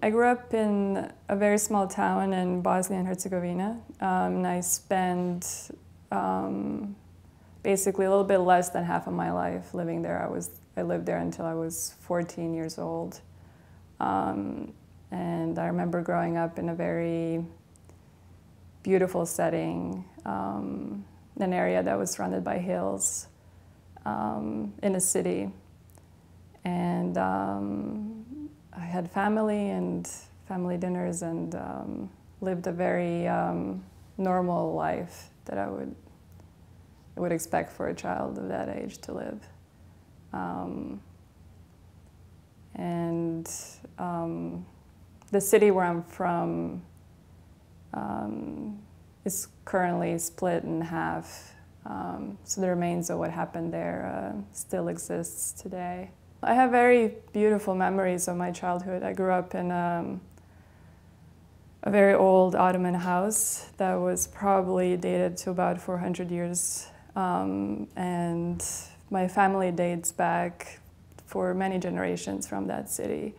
I grew up in a very small town in Bosnia and Herzegovina, and I spent basically a little bit less than half of my life living there. I lived there until I was 14 years old. And I remember growing up in a very beautiful setting, an area that was surrounded by hills, in a city. And I had family and family dinners and lived a very normal life that I would expect for a child of that age to live. The city where I'm from is currently split in half, so the remains of what happened there still exists today. I have very beautiful memories of my childhood. I grew up in a very old Ottoman house that was probably dated to about 400 years, and my family dates back for many generations from that city.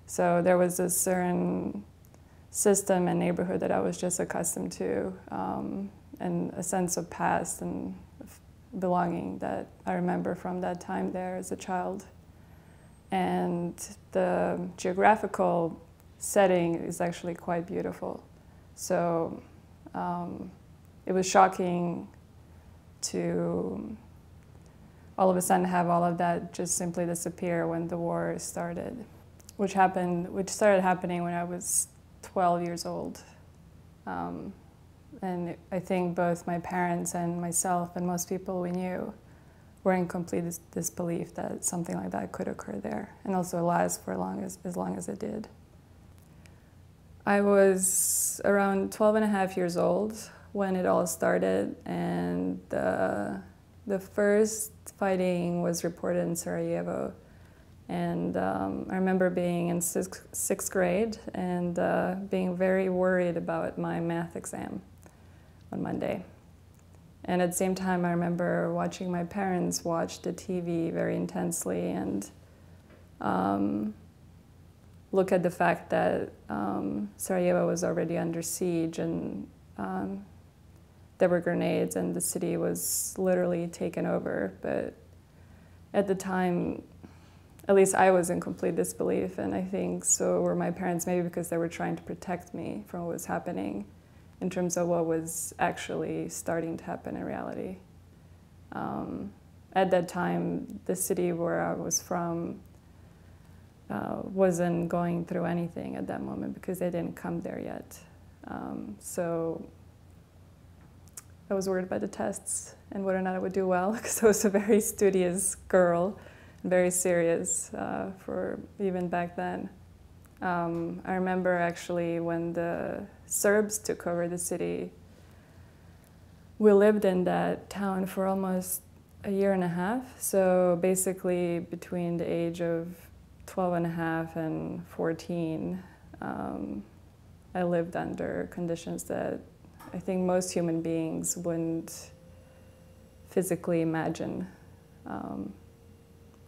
So there was a certain system and neighborhood that I was just accustomed to, and a sense of past and belonging that I remember from that time there as a child. And the geographical setting is actually quite beautiful. So it was shocking to all of a sudden have all of that just simply disappear when the war started, which started happening when I was 12 years old. And I think both my parents and myself and most people we knew were in complete disbelief that something like that could occur there, and also last for as long as it did. I was around 12 and a half years old when it all started, and the first fighting was reported in Sarajevo. And I remember being in sixth grade and being very worried about my math exam on Monday. And at the same time, I remember watching my parents watch the TV very intensely and look at the fact that Sarajevo was already under siege, and there were grenades and the city was literally taken over. But at the time, at least I was in complete disbelief, and I think so were my parents, maybe because they were trying to protect me from what was happening in terms of what was actually starting to happen in reality. At that time, the city where I was from wasn't going through anything at that moment because they didn't come there yet. So I was worried about the tests and whether or not I would do well, because I was a very studious girl, very serious for even back then. I remember actually when the Serbs took over the city, we lived in that town for almost a year and a half. So basically between the age of 12 and a half and 14, I lived under conditions that I think most human beings wouldn't physically imagine.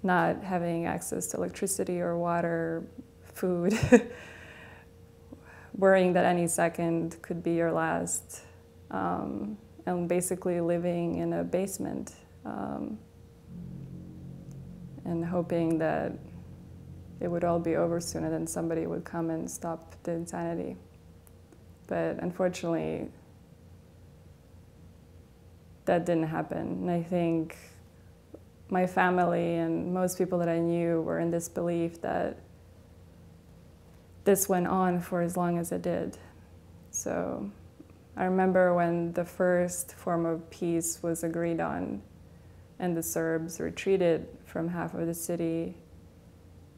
Not having access to electricity or water, food, worrying that any second could be your last, and basically living in a basement and hoping that it would all be over soon and then somebody would come and stop the insanity. But unfortunately, that didn't happen. And I think my family and most people that I knew were in this belief that this went on for as long as it did. So I remember when the first form of peace was agreed on and the Serbs retreated from half of the city,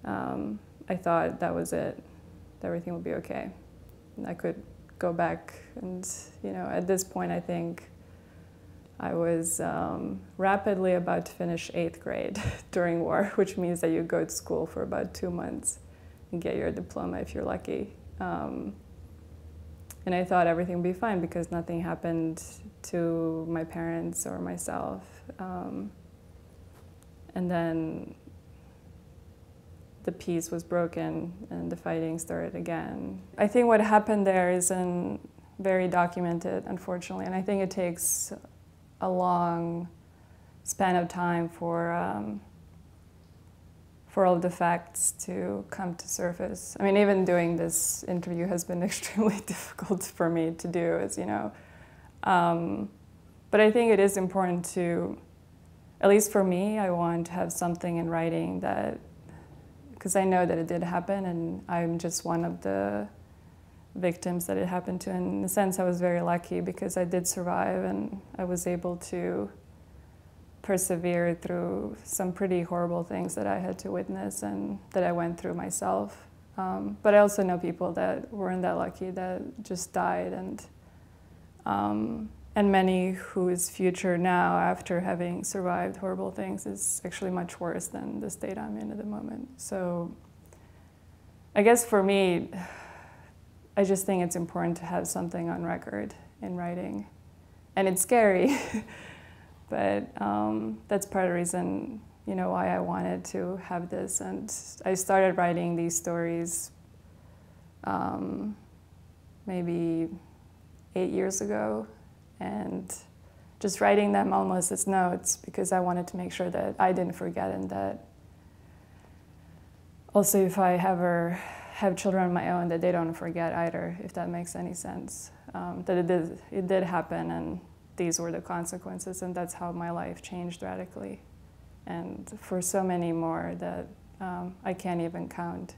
I thought that was it, that everything would be okay. And I could go back and, at this point I think I was rapidly about to finish 8th grade during war, which means that you go to school for about 2 months and get your diploma if you're lucky. And I thought everything would be fine because nothing happened to my parents or myself. And then the peace was broken and the fighting started again. I think what happened there isn't very documented, unfortunately, and I think it takes a long span of time for all of the facts to come to surface. I mean, even doing this interview has been extremely difficult for me to do, as you know. But I think it is important to, at least for me, I want to have something in writing that, because I know that it did happen and I'm just one of the victims that it happened to. And in a sense, I was very lucky because I did survive and I was able to persevere through some pretty horrible things that I had to witness and that I went through myself. But I also know people that weren't that lucky that just died, and many whose future now, after having survived horrible things, is actually much worse than the state I'm in at the moment. So I guess for me, I just think it's important to have something on record in writing. And it's scary, but that's part of the reason, you know, why I wanted to have this. And I started writing these stories maybe 8 years ago, and just writing them almost as notes because I wanted to make sure that I didn't forget, and that also if I ever have children of my own, that they don't forget either, if that makes any sense. That it did happen, and these were the consequences, and that's how my life changed radically. And for so many more that I can't even count.